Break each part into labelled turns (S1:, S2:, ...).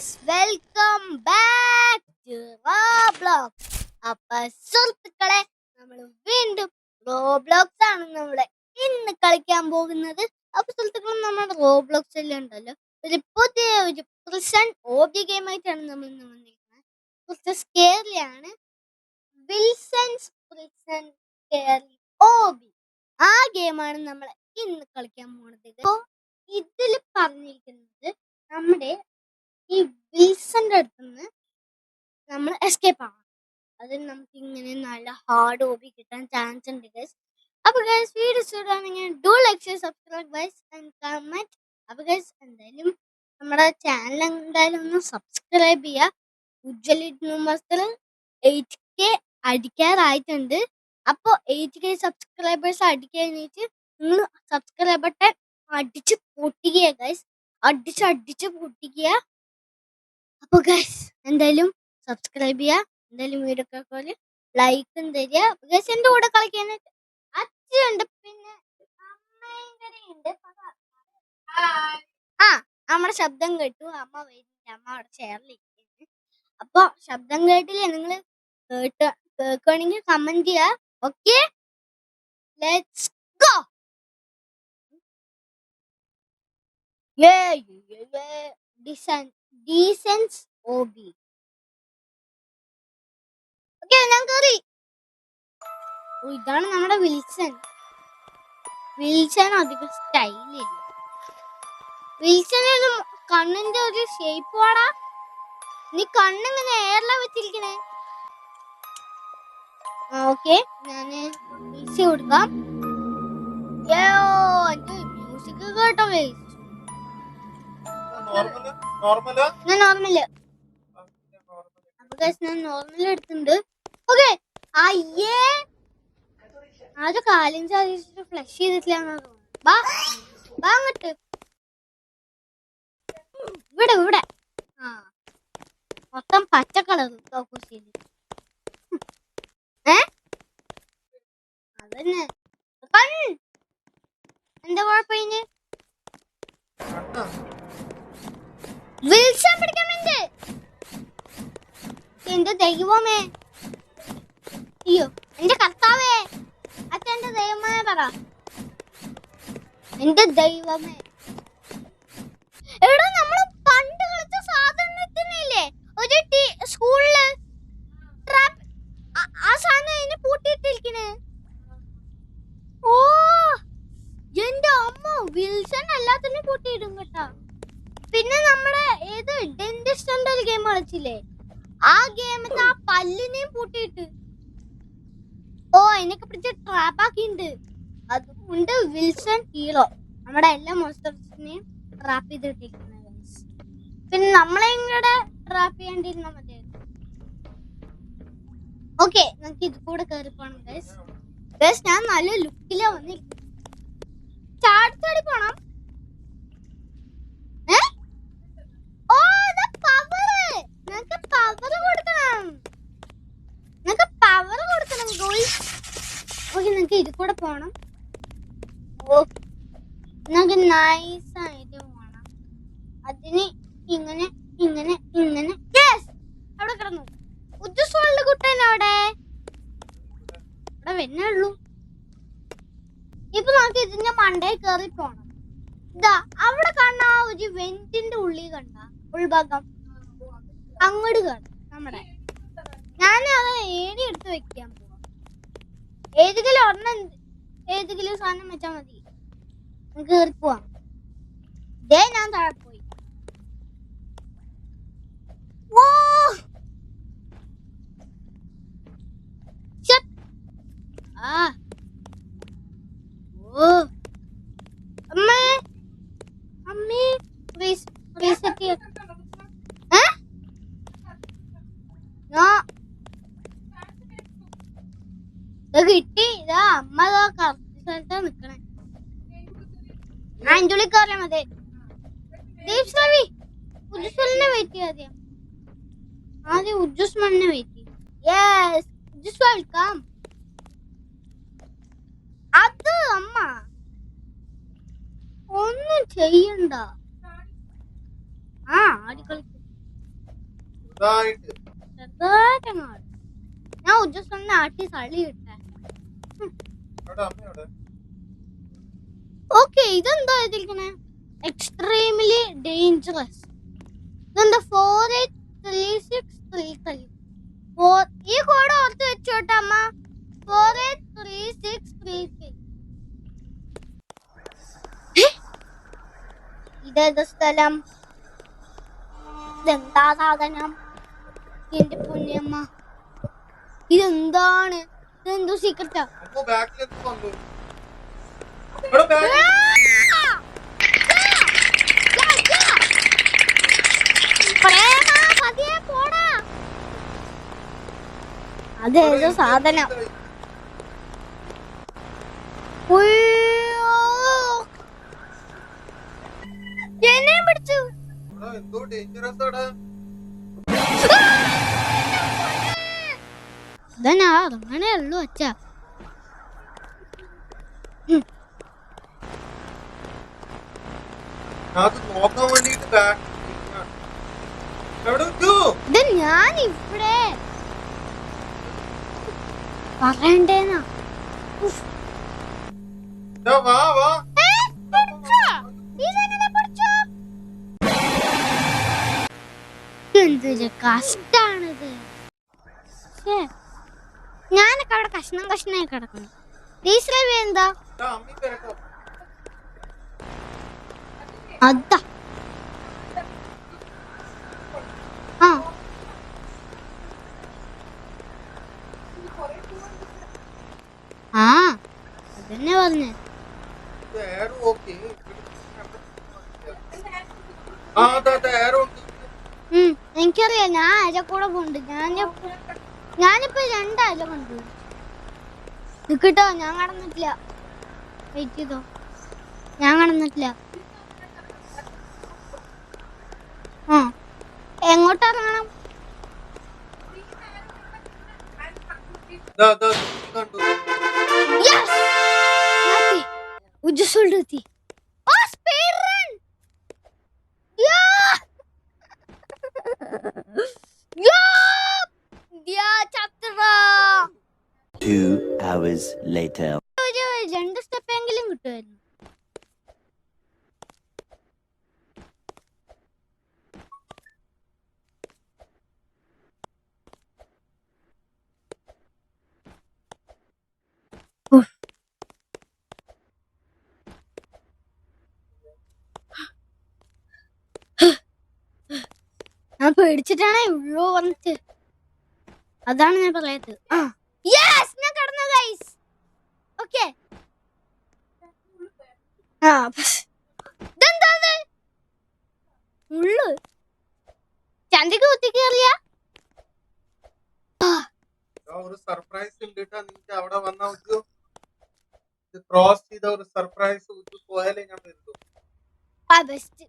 S1: Guys welcome back to Roblox. അപ്പൊ സുഹൃത്തുക്കളെ, നമ്മൾ വീണ്ടും റോബ്ലോക്സ് ആണ് നമ്മള് ഇന്ന് കളിക്കാൻ പോകുന്നത്. അപ്പൊ സുഹൃത്തുക്കളെ, നമ്മുടെ റോബ്ലോക്സിൽ ഉണ്ടല്ലോ ഒരു പ്രിസൺ ഓബി ഗെയിം ആയിട്ടാണ് നമ്മൾ ഇന്ന് വന്നിരിക്കുന്നത്. കുറച്ച് സ്കേറിയാണ്, വിൽസൺസ് പ്രിസൺ സ്കേറി ഓബി. ആ ഗെയിമാണ് നമ്മൾ ഇന്ന് കളിക്കാൻ പോകുന്നത്. അപ്പോ ഇതിൽ പറഞ്ഞിരിക്കുന്നത് നമ്മുടെ ഈ വിൽസന്റെ അടുത്തുനിന്ന് നമ്മൾ എസ്കേപ്പ് ആവണം. അതിന് നമുക്ക് ഇങ്ങനെ നല്ല ഹാർഡ് ഓബി കിട്ടാൻ ചാൻസ് ഉണ്ട് ഗൈസ്. അപ്പൊ ഗൈസ്, വീഡിയോ ഇഷ്ടമാണെങ്കിൽ do like, share, subscribe guys and comment. അപ്പൊ ഗൈസ്, എന്തായാലും നമ്മുടെ ചാനൽ എന്തായാലും ഒന്ന് സബ്സ്ക്രൈബ് ചെയ്യുക. ഉജ്ജ്വല മാസത്തിൽ 8K അടിക്കാറായിട്ടുണ്ട്. അപ്പോൾ 8K സബ്സ്ക്രൈബേഴ്സ് അടിക്കാനായിട്ട് നിങ്ങൾ സബ്സ്ക്രൈബ് ബട്ടൺ അടിച്ച് പൊട്ടിക്കുക ഗൈസ്. അടിച്ച് പൊട്ടിക്കുക. അപ്പൊ ഗൈസ്, എന്തായാലും സബ്സ്ക്രൈബ് ചെയ്യുക. എന്തായാലും വീഡിയോ ഒക്കെ ലൈക്കും തരിക. ഗൈസ്, എന്റെ കൂടെ കളിക്കാനായിട്ട് അച്ഛനുണ്ട്, പിന്നെ അമ്മയുണ്ട്. ആ, നമ്മുടെ ശബ്ദം കേട്ടു. അമ്മ വരുന്നില്ല, അമ്മ അവിടെ ചെയറിലിരിക്കുന്നു. അപ്പൊ ശബ്ദം കേട്ടില്ലേ? നിങ്ങൾ കേൾക്കുകയാണെങ്കിൽ കമന്റ് ചെയ്യുക. Okay, let's go. ഡീസൻസ് ഓബി. ഓക്കെ, ഞാൻ കയറി. ഇതാണ് നമ്മുടെ വിൽസൺ. വിൽസൺ അധികം സ്റ്റൈലില്ല. വിൽസൺ കണ്ണിന്റെ ഒരു ഷേപ്പ് വാടാ. നീ കണ്ണിങ്ങനെ എയറിലാ വെച്ചിരിക്കണേ. ഓക്കെ, ഞാന് ഈസി കൊടുക്കാം. മ്യൂസിക് കേട്ടോ ഗൈസ്. ഞാൻ നോർമല്. അപ്പൊ ഗൈസ്, ഞാൻ നോർമൽ എടുത്തിട്ടുണ്ട്. ഓക്കെ, അയ്യേ, ആദ്യ കാലും സാധിച്ചിട്ട് ഫ്ലഷ് ചെയ്തിട്ടില്ല. അങ്ങോട്ട് ഇവിടെ ആ മൊത്തം പച്ച കളർ അതന്നെ. എന്താ കുഴപ്പമില്ല? വിൽസൺ പിടിക്കാൻ വേണ്ടി. എന്റെ ദൈവമേ, അയ്യോ എന്റെ കർത്താവേ, അച്ഛന്റെ ദൈവമേ പറ. എന്റെ ദൈവമേ, എവിടെ നമ്മള് പണ്ട് കളിച്ച സാധനത്തിനില്ലേ ഒരു സ്കൂളില് ട്രാപ്പ്, ആ സാധനം അതിനെ പൂട്ടിയിട്ടിരിക്കണേ. ഓ എന്റെ അമ്മ, വിൽസൺ എല്ലാത്തിനും പൂട്ടിയിടും കേട്ടാ. പിന്നെ നമ്മുടെ ഏത് ഡെന്റിസ്റ്റ് ഒരു ഗെയിം കളിച്ചില്ലേ, ആ ഗെയിമിൽ ആ പല്ലിനെയും പൂട്ടിയിട്ട് അതിനൊക്കെ പിടിച്ച് ട്രാപ്പ് ആക്കിണ്ട്. അതുകൊണ്ട് വിൽസൺ ഹീറോ. നമ്മുടെ എല്ലാ മോൺസ്റ്റേഴ്സിനെയും ട്രാപ്പ് ചെയ്തിട്ടിരിക്കുന്നത്. പിന്നെ നമ്മളെ ഇങ്ങടെ ട്രാപ്പ് ചെയ്യേണ്ടിരുന്ന മതി. ഓക്കെ, നമുക്ക് ഇത് കൂടെ കയറി പോണം ഗൈസ്. ഗൈസ്, ഞാൻ നല്ല ലുക്കിലാ വന്നിരിക്കും. ചാടി പോണം. നമുക്ക് ഇത് കൂടെ പോണം. നമുക്ക് നൈസ് ആയിട്ട് പോണം. അതിന് ഇങ്ങനെ ഇങ്ങനെ ഇങ്ങനെ. അവിടെ കിടന്നു ഉജ്ജുസ്വാളുടെ കുട്ടൻ. അവിടെ വരുന്നേ ഉള്ളൂ. ഇപ്പൊ നമുക്ക് ഇതിന്റെ മണ്ടയിൽ കയറി പോണം. ഇതാ അവിടെ കണ്ട ഒരു വെന്റിന്റെ ഉള്ളിൽ കണ്ട ഉൾഭാഗം അങ്ങോട്ട് കയറും നമ്മുടെ. ഞാനത് ഏടി എടുത്ത് വെക്കാൻ പോവാം. ഏതെങ്കിലും സാധനം വെച്ചാ മതി. നമുക്ക് കയറി പോവാം. ഞാൻ താഴെ പോയി. കിട്ടി. ഇതാ അമ്മ കറക്റ്റ് സ്ഥലത്താ നിക്കണേ. അതിൻ്റെ ഉള്ളിൽ കയറിയാ മതി. ഉജ്ജുസ്വലിനെ വെയിറ്റ് ചെയ്യാം. ആദ്യം ഉജ്ജുസ്മലിനെ വെയിറ്റ് ചെയ്യും. വെൽക്കം. അത് അമ്മ ഒന്നും ചെയ്യണ്ട. ആടിക്കളിക്കും. ചെറുതായിട്ടങ്ങാട് ഞാൻ ഉജ്ജസ്വലിനെ ആട്ടി തള്ളി ഇട്ടേ. ഓക്കെ, ഇതെന്താ ഇതിരിക്കണേ? Extremely dangerous. ഇതെന്താ 483633? ഈ കോഡ് ഓർത്ത് വെച്ചോട്ടെ അമ്മ. 483633. ഇതേത് സ്ഥലം? ഇതെന്താ സാധനം? എന്റെ പൊന്നമ്മ, ഇതെന്താണ്? ഇതെന്തോ സീക്രട്ടാ? അതേതോ സാധനം. എന്നെ പിടിച്ചു. ഇതന്നെ അങ്ങനെ ഉള്ളു അച്ഛാ. ഇത് ഞാൻ ഇവിടെ പറയണ്ടേന്നാ. എന്തൊരു കഷ്ടാണിത്. ഞാനൊക്കെ അവിടെ കഷ്ണം കഷ്ണമായി കിടക്കുന്നു. എന്താ അതാ? ആ അതന്നെ പറഞ്ഞേ. എനിക്കറിയാം, ഞാൻ അര കൂടെ പോണ്ട്. ഞാനിപ്പോ 2 അര കണ്ടു. നിക്കട്ടോ, ഞാൻ കടന്നിട്ടില്ല. വെയിറ്റ് ചെയ്തോ, ഞാൻ കടന്നിട്ടില്ല. എങ്ങോട്ട് ഇറങ്ങണം? ഉജ്ജസ്വലെത്തി. Speed run.
S2: 2 hours later.
S1: 2 സ്റ്റെപ്പെങ്കിലും കിട്ടുമായിരുന്നു. ഞാൻ പേടിച്ചിട്ടാണ് ഉള്ളൂ വന്നിട്ട്. അതാണ് ഞാൻ പറയാത്തത്. ഞാൻ കടന്നു ഗൈസ്. ഓക്കേ. ഇതെന്താണ്? ഉള്ളു ചന്തിക്ക് കുത്തി കേറിയ
S3: ഒരു സർപ്രൈസ് ഉണ്ട് കേട്ടോ. നിനക്ക് അവിടെ വന്ന ക്രോസ് ചെയ്ത ഒരു സർപ്രൈസ് പോയാലേ ഞാൻ വരുന്നു.
S1: ബെസ്റ്റ്.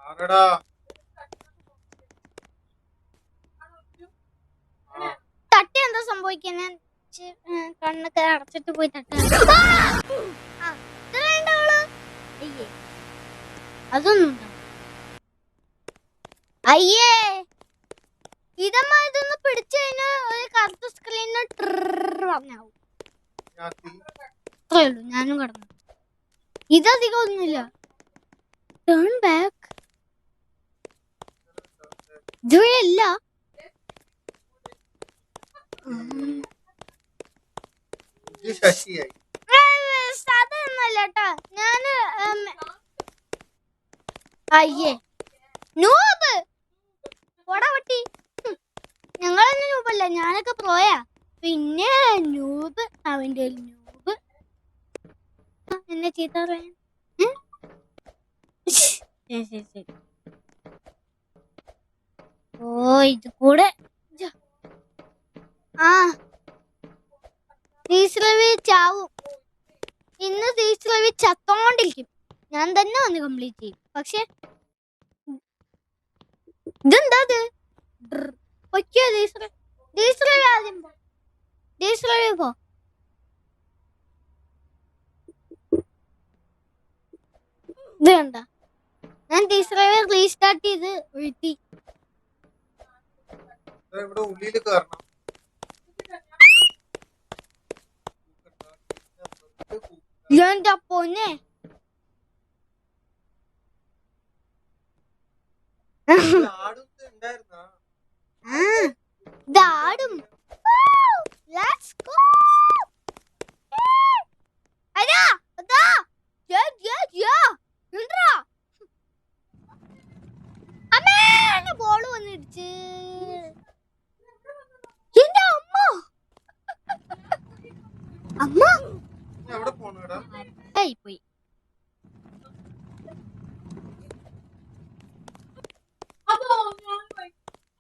S3: ആരടാ?
S1: തട്ടി എന്താ സംഭവിക്കാൻ? കണ്ണൊക്കെ അടച്ചിട്ട് പോയി തട്ട. അതൊന്നും അയ്യേ, ഇതൊന്ന് പിടിച്ചു കഴിഞ്ഞാൽ ഒരു കറുത്ത സ്ക്രീനിൽ പറഞ്ഞാവും. അത്രേ ഉള്ളൂ, ഞാനും കടന്നു. ഇതധികം ഒന്നുമില്ല. ടേൺ ബാക്ക് ഇതുവഴിയല്ല. അതൊന്നല്ല കേട്ടോ. ഞാന് അയ്യേ നൂബ് പൊടപൊട്ടി. ഞങ്ങളൊന്നും നൂബല്ല, ഞാനൊക്കെ പ്രോയാ. പിന്നെ നൂബ് അവന്റെ നൂബ് എന്നെ ചീത്ത പറയാൻ. ഓ ഇത് കൂടെ ചാവും. ഇന്ന് തീശ്രവി ചത്തോണ്ടിരിക്കും. ഞാൻ തന്നെ വന്ന് കംപ്ലീറ്റ് ചെയ്യും. പക്ഷെ ഇതെന്താ പോ. ഇത് കണ്ട, ഞാൻ തീശ്രവി റീസ്റ്റാർട്ട് ചെയ്ത് വീഴ്ത്തി.
S3: ഇവിടെ ഉള്ളില് കേറണം.
S1: എന്റെ പൊന്നെ
S3: ആടും ഉണ്ടായിരുന്നാ?
S1: ഇതാടും. Let's go. അതാ അതാ എന്താ അമ്മേ ബോൾ വന്നിടിച്ച്. എന്റെ അമ്മ അമ്മ
S3: നീ എവിടെ പോണടാ?
S1: പോയി.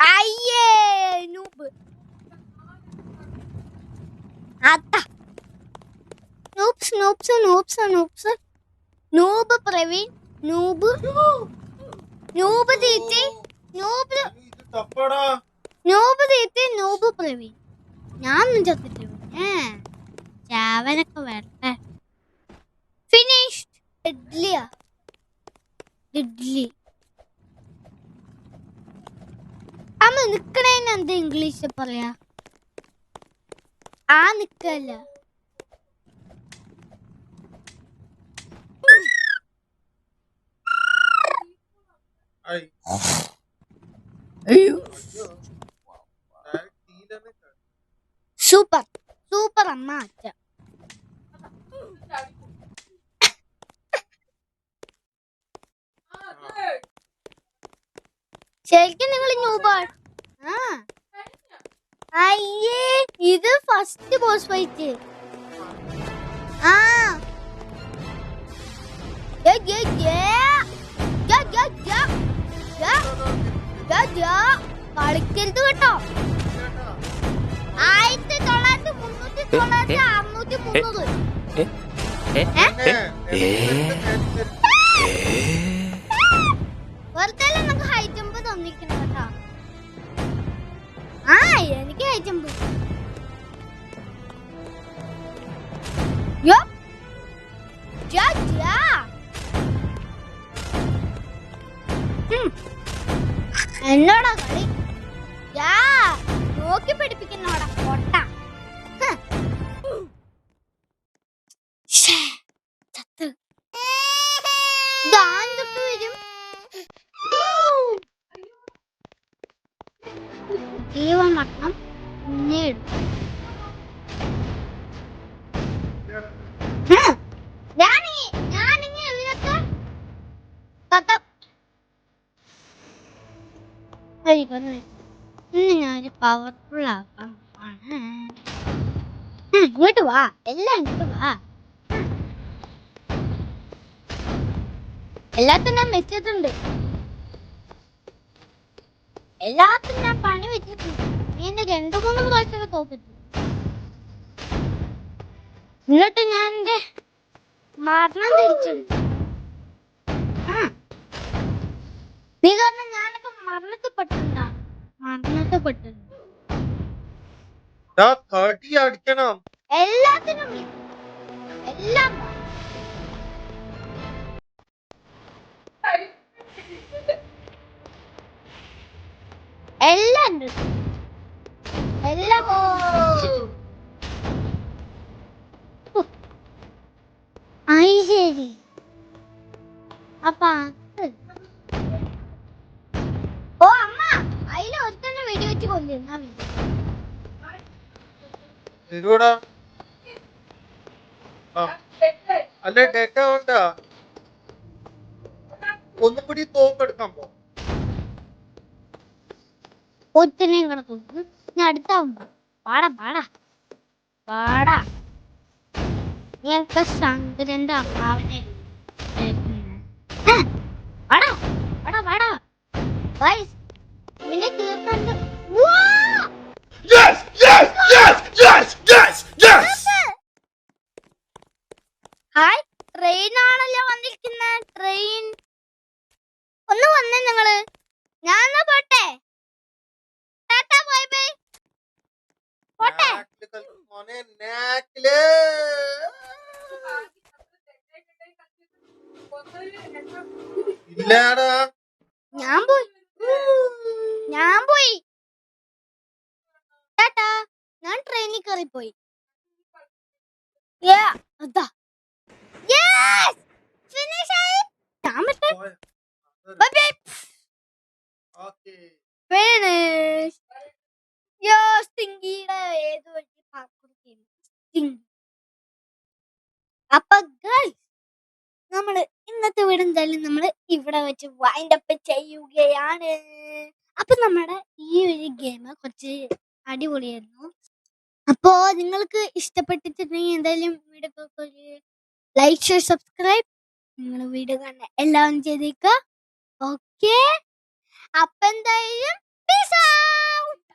S1: അയ്യേ നൂബ് അതാ noobs noobs noobs noobs noob Praveen noob noob തീറ്റി നൂബ്
S3: ഇത് ടഫാടാ.
S1: നൂബ് തീറ്റി നൂബ് പ്രവീൺ. ഞാനൊന്നും ചത്തിട്ട് ചാവനൊക്കെ വരട്ടെ. ഫിനിഷ്ഡ്. ഇഡ്ലിയാ ഇഡ്ലി. അമ്മ നിക്കണേന് എന്താ ഇംഗ്ലീഷ് പറയാ? ആ നിക്കല്ല.
S3: ഐ. അയ്യോ. ഡയറക്റ്റ് തീയിലാണ് കേട്ടോ.
S1: സൂപ്പർ സൂപ്പർ അമ്മ അച്ഛ. ശരിക്കും നിങ്ങൾ ന്യൂബാണ്. അയ്യേ ഇത് ഫസ്റ്റ് ബോസ് ഫൈറ്റ്. ആ കളിക്കരുത് കേട്ടോ. 1900 300 600 വെറുതെ നമുക്ക് ഹൈ ജമ്പ് തന്നിരിക്കണം കേട്ടോ. ആ എനിക്ക് ഹൈ ജമ്പ്. എന്നോടാ കളി. നോക്കി പഠിപ്പിക്കുന്നോടാ പൊട്ട. വരും ജീവൻ മട്ടണം പിന്നെ എടുക്കും. ഞാനൊരു പവർഫുൾ ആക്കാം. ഇങ്ങോട്ട് വാ, എല്ലാം ഇങ്ങോട്ട് വാ. എല്ലാത്തിനും ഞാൻ വെച്ചിട്ടുണ്ട്. എല്ലാത്തിനും ഞാൻ പണി വെച്ചിട്ടുണ്ട്. നീ എന്നെ 2-3 പ്രാവശ്യമൊക്കെ തോപ്പിച്ചു. എന്നിട്ട് ഞാൻ എന്റെ മരണം തിരിച്ചെടുത്തു. നീ കാരണം ഞാനൊക്കെ മരണത്തിൽപ്പെട്ടിട്ടുണ്ടാവും. മരണത്തിൽപ്പെട്ടിട്ടുണ്ട്.
S3: അടിക്കണം
S1: എല്ലാത്തിനും എല്ലാം എല്ലാം എല്ലാം ആയി ശരി. അപ്പൊ ഓ അമ്മ അതിൽ ഒരുത്തന്നെ വെടിവെച്ച് കൊല്ലുന്ന
S3: അല്ലെ ഡേറ്റ ഉണ്ടാ ഒന്നും കൂടി തോക്കെടുക്കാൻ പോ.
S1: ഒത്തിനെയും കൂടെ തോന്നും. ഞാൻ അടുത്താവുമ്പോ പാടാ പാടാ പാടാ. നീയൊക്കെ ശങ്കരന്റെ അമ്മാവനെ പാടാ പാടാ പാടാ. പിന്നെ തീർന്നുണ്ട്. ഹായ്, ട്രെയിൻ ആണല്ലോ വന്നിരിക്കുന്ന. ട്രെയിൻ ഒന്ന് വന്നേ നിങ്ങള്. ഞാൻ പോട്ടെ. Tata bye bye. പോട്ടെ.
S3: ഇല്ലാടാ
S1: ഞാൻ പോയി. പോയി. Yeah, അതാ. Yes! Finish ആയി. ഞാൻ പറ്റേ.
S3: പോയ.
S1: Bye bye.
S3: Okay.
S1: Finish. Yo, സ്റ്റിങ്കിയുടെ ഏത് വഴി പാർക്കൂർ ചെയ്യുന്നു. സ്റ്റിങ്കി. അപ്പൊ ഗൈസ് നമ്മള് ഇന്നത്തെ വീട് എന്തായാലും നമ്മള് ഇവിടെ വെച്ച് വൈൻഡ് അപ്പ് ചെയ്യുകയാണ്. അപ്പൊ നമ്മുടെ ഈ ഒരു ഗെയിം കുറച്ച് അടിപൊളിയായിരുന്നു. അപ്പോ നിങ്ങൾക്ക് ഇഷ്ടപ്പെട്ടിട്ടുണ്ടെങ്കിൽ എന്തായാലും വീഡിയോ ലൈക്ക് ഷെയർ സബ്സ്ക്രൈബ് നിങ്ങൾ വീഡിയോ കാണാൻ എല്ലാവരും ചെയ്തേക്കുക. ഓക്കെ, അപ്പൊ എന്തായാലും peace out.